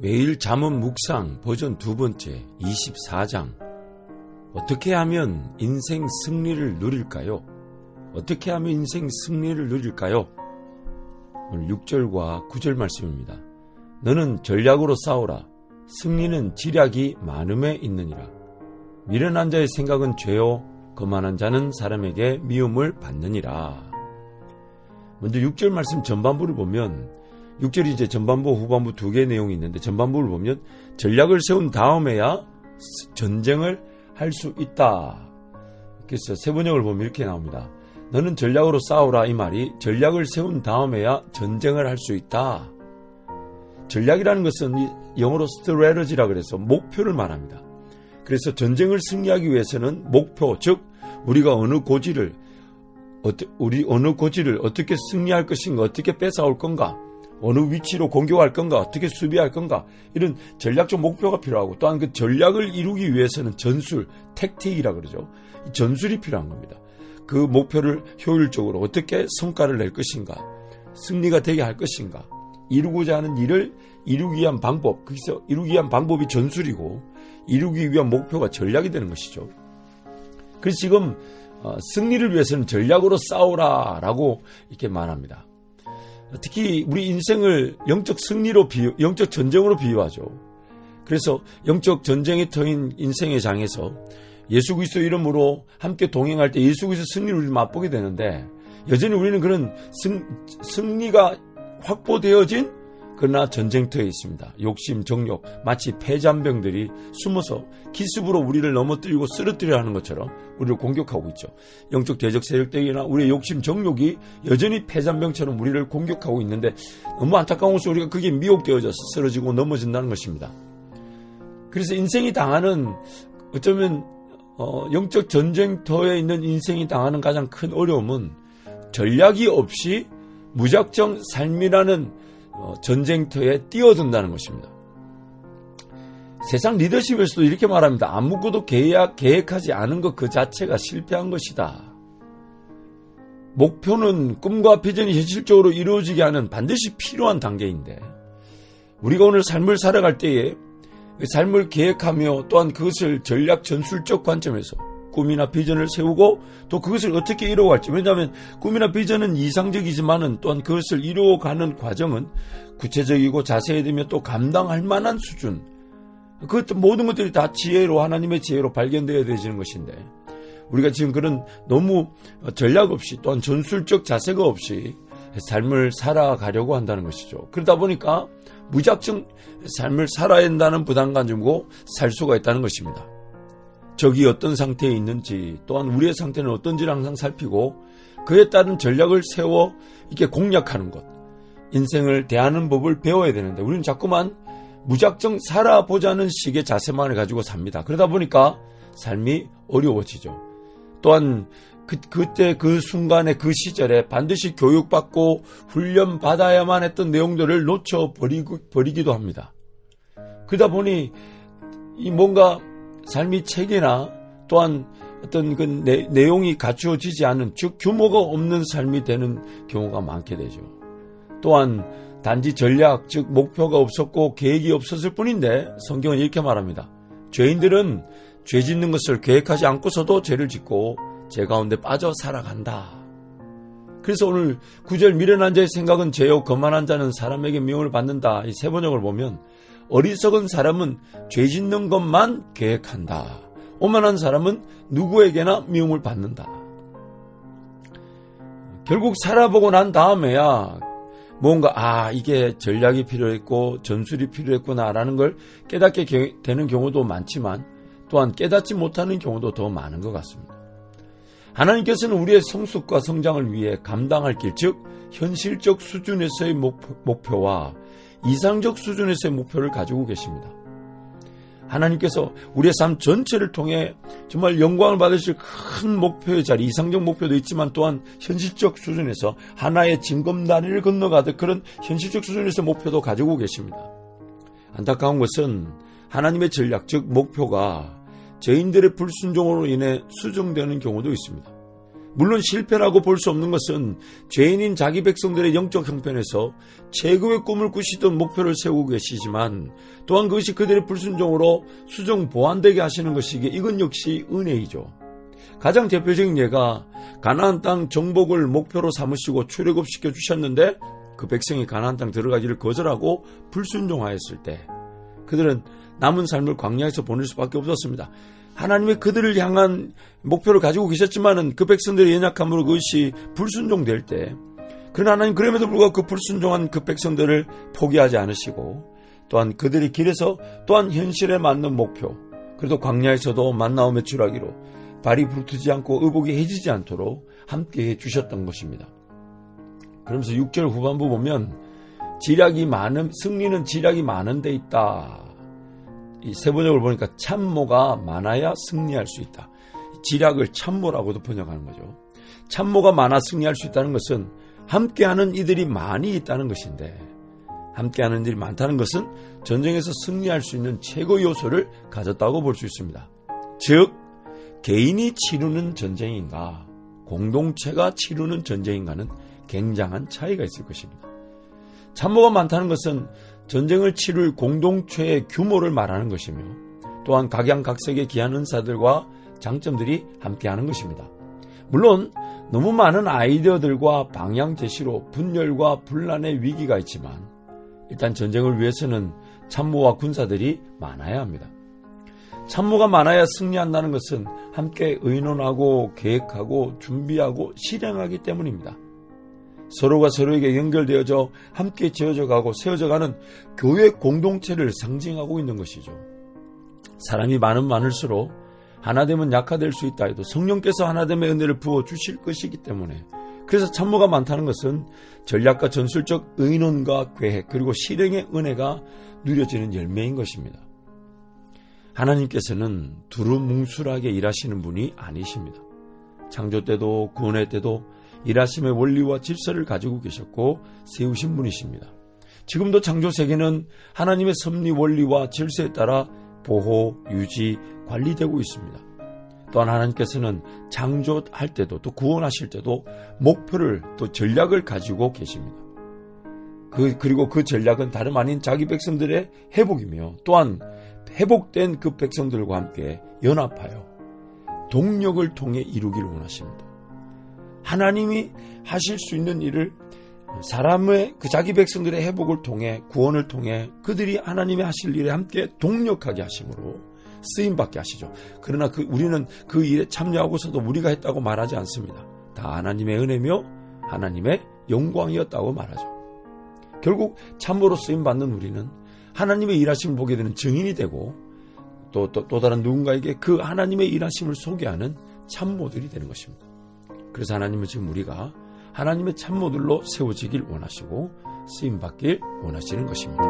매일 잠언 묵상 버전 2번째 24장. 어떻게 하면 인생 승리를 누릴까요? 어떻게 하면 인생 승리를 누릴까요? 오늘 6절과 9절 말씀입니다. 너는 전략으로 싸우라. 승리는 지략이 많음에 있느니라. 미련한 자의 생각은 죄요, 거만한 자는 사람에게 미움을 받느니라. 먼저 6절 말씀 전반부를 보면, 6절이 이제 전반부, 후반부 두 개의 내용이 있는데, 전반부를 보면 전략을 세운 다음에야 전쟁을 할 수 있다. 그래서 세 번역을 보면 이렇게 나옵니다. 너는 전략으로 싸우라. 이 말이 전략을 세운 다음에야 전쟁을 할 수 있다. 전략이라는 것은 영어로 strategy라 그래서 목표를 말합니다. 그래서 전쟁을 승리하기 위해서는 목표, 즉 우리가 어느 고지를 어떻게 승리할 것인가, 어떻게 뺏어올 건가, 어느 위치로 공격할 건가, 어떻게 수비할 건가, 이런 전략적 목표가 필요하고, 또한 그 전략을 이루기 위해서는 전술, 택틱이라 그러죠. 전술이 필요한 겁니다. 그 목표를 효율적으로 어떻게 성과를 낼 것인가, 승리가 되게 할 것인가, 이루고자 하는 일을 이루기 위한 방법, 그래서 이루기 위한 방법이 전술이고 이루기 위한 목표가 전략이 되는 것이죠. 그래서 지금 승리를 위해서는 전략으로 싸우라라고 이렇게 말합니다. 특히 우리 인생을 영적 승리로 영적 전쟁으로 비유하죠. 그래서 영적 전쟁의 터인 인생의 장에서 예수 그리스도 이름으로 함께 동행할 때 예수 그리스도 승리를 우리 맛보게 되는데, 여전히 우리는 그런 승리가 확보되어진 그러나 전쟁터에 있습니다. 욕심, 정욕, 마치 폐잔병들이 숨어서 기습으로 우리를 넘어뜨리고 쓰러뜨려 하는 것처럼 우리를 공격하고 있죠. 영적 대적 세력들이나 우리의 욕심, 정욕이 여전히 폐잔병처럼 우리를 공격하고 있는데, 너무 안타까운 것은 우리가 그게 미혹되어져서 쓰러지고 넘어진다는 것입니다. 그래서 인생이 당하는, 어쩌면 영적 전쟁터에 있는 인생이 당하는 가장 큰 어려움은 전략이 없이 무작정 삶이라는 전쟁터에 뛰어든다는 것입니다. 세상 리더십에서도 이렇게 말합니다. 아무것도 계획하지 않은 것 그 자체가 실패한 것이다. 목표는 꿈과 비전이 현실적으로 이루어지게 하는 반드시 필요한 단계인데, 우리가 오늘 삶을 살아갈 때에 삶을 계획하며 또한 그것을 전략 전술적 관점에서 꿈이나 비전을 세우고 또 그것을 어떻게 이루어갈지, 왜냐하면 꿈이나 비전은 이상적이지만은 또한 그것을 이루어가는 과정은 구체적이고 자세해지며 또 감당할 만한 수준, 그 모든 것들이 다 지혜로, 하나님의 지혜로 발견되어야 되는 것인데, 우리가 지금 그런 너무 전략 없이 또한 전술적 자세가 없이 삶을 살아가려고 한다는 것이죠. 그러다 보니까 무작정 삶을 살아야 한다는 부담감 주고 살 수가 있다는 것입니다. 적이 어떤 상태에 있는지, 또한 우리의 상태는 어떤지를 항상 살피고 그에 따른 전략을 세워 이렇게 공략하는 것, 인생을 대하는 법을 배워야 되는데, 우리는 자꾸만 무작정 살아보자는 식의 자세만을 가지고 삽니다. 그러다 보니까 삶이 어려워지죠. 또한 그때 그 순간에 그 시절에 반드시 교육받고 훈련받아야만 했던 내용들을 놓쳐버리기도 합니다. 그러다 보니 이 뭔가 삶의 체계나 또한 어떤 그 내용이 갖추어지지 않은, 즉 규모가 없는 삶이 되는 경우가 많게 되죠. 또한 단지 전략, 즉 목표가 없었고 계획이 없었을 뿐인데, 성경은 이렇게 말합니다. 죄인들은 죄 짓는 것을 계획하지 않고서도 죄를 짓고 죄 가운데 빠져 살아간다. 그래서 오늘 9절 미련한 자의 생각은 죄요, 거만한 자는 사람에게 미움을 받는다. 이 세 번역을 보면 어리석은 사람은 죄 짓는 것만 계획한다. 오만한 사람은 누구에게나 미움을 받는다. 결국 살아보고 난 다음에야 뭔가 이게 전략이 필요했고 전술이 필요했구나라는 걸 깨닫게 되는 경우도 많지만, 또한 깨닫지 못하는 경우도 더 많은 것 같습니다. 하나님께서는 우리의 성숙과 성장을 위해 감당할 길, 즉 현실적 수준에서의 목표와 이상적 수준에서의 목표를 가지고 계십니다. 하나님께서 우리의 삶 전체를 통해 정말 영광을 받으실 큰 목표의 자리, 이상적 목표도 있지만 또한 현실적 수준에서 하나의 징검다리를 건너가듯 그런 현실적 수준에서 목표도 가지고 계십니다. 안타까운 것은 하나님의 전략, 즉 목표가 죄인들의 불순종으로 인해 수정되는 경우도 있습니다. 물론 실패라고 볼 수 없는 것은 죄인인 자기 백성들의 영적 형편에서 최고의 꿈을 꾸시던 목표를 세우고 계시지만 또한 그것이 그들의 불순종으로 수정 보완되게 하시는 것이기에 이건 역시 은혜이죠. 가장 대표적인 예가 가나안 땅 정복을 목표로 삼으시고 출애굽시켜 주셨는데 그 백성이 가나안 땅 들어가기를 거절하고 불순종하였을 때 그들은 남은 삶을 광야에서 보낼 수밖에 없었습니다. 하나님이 그들을 향한 목표를 가지고 계셨지만은 그 백성들의 연약함으로 그것이 불순종될 때, 그러나 하나님 그럼에도 불구하고 그 불순종한 그 백성들을 포기하지 않으시고, 또한 그들의 길에서 또한 현실에 맞는 목표, 그래도 광야에서도 만나와 매출하기로 발이 부르트지 않고 의복이 해지지 않도록 함께 해 주셨던 것입니다. 그러면서 6절 후반부 보면 승리는 지략이 많은 데 있다. 이 세번역을 보니까 참모가 많아야 승리할 수 있다. 지략을 참모라고도 번역하는 거죠. 참모가 많아 승리할 수 있다는 것은 함께하는 이들이 많이 있다는 것인데, 함께하는 이들이 많다는 것은 전쟁에서 승리할 수 있는 최고 요소를 가졌다고 볼 수 있습니다. 즉 개인이 치르는 전쟁인가 공동체가 치르는 전쟁인가는 굉장한 차이가 있을 것입니다. 참모가 많다는 것은 전쟁을 치룰 공동체의 규모를 말하는 것이며, 또한 각양각색의 귀한 은사들과 장점들이 함께하는 것입니다. 물론 너무 많은 아이디어들과 방향 제시로 분열과 분란의 위기가 있지만 일단 전쟁을 위해서는 참모와 군사들이 많아야 합니다. 참모가 많아야 승리한다는 것은 함께 의논하고 계획하고 준비하고 실행하기 때문입니다. 서로가 서로에게 연결되어져 함께 지어져가고 세워져가는 교회 공동체를 상징하고 있는 것이죠. 사람이 많을수록 하나됨은 약화될 수 있다 해도 성령께서 하나됨의 은혜를 부어주실 것이기 때문에, 그래서 참모가 많다는 것은 전략과 전술적 의논과 계획 그리고 실행의 은혜가 누려지는 열매인 것입니다. 하나님께서는 두루뭉술하게 일하시는 분이 아니십니다. 창조 때도 구원의 때도 일하심의 원리와 질서를 가지고 계셨고 세우신 분이십니다. 지금도 창조 세계는 하나님의 섭리 원리와 질서에 따라 보호, 유지, 관리되고 있습니다. 또한 하나님께서는 창조할 때도 또 구원하실 때도 목표를 또 전략을 가지고 계십니다. 그리고 그 전략은 다름 아닌 자기 백성들의 회복이며, 또한 회복된 그 백성들과 함께 연합하여 동력을 통해 이루기를 원하십니다. 하나님이 하실 수 있는 일을 사람의 그 자기 백성들의 회복을 통해, 구원을 통해 그들이 하나님이 하실 일에 함께 동력하게 하심으로 쓰임받게 하시죠. 그러나 우리는 그 일에 참여하고서도 우리가 했다고 말하지 않습니다. 다 하나님의 은혜며 하나님의 영광이었다고 말하죠. 결국 참모로 쓰임받는 우리는 하나님의 일하심을 보게 되는 증인이 되고, 또 다른 누군가에게 그 하나님의 일하심을 소개하는 참모들이 되는 것입니다. 그래서 하나님은 지금 우리가 하나님의 참모들로 세워지길 원하시고 쓰임받길 원하시는 것입니다.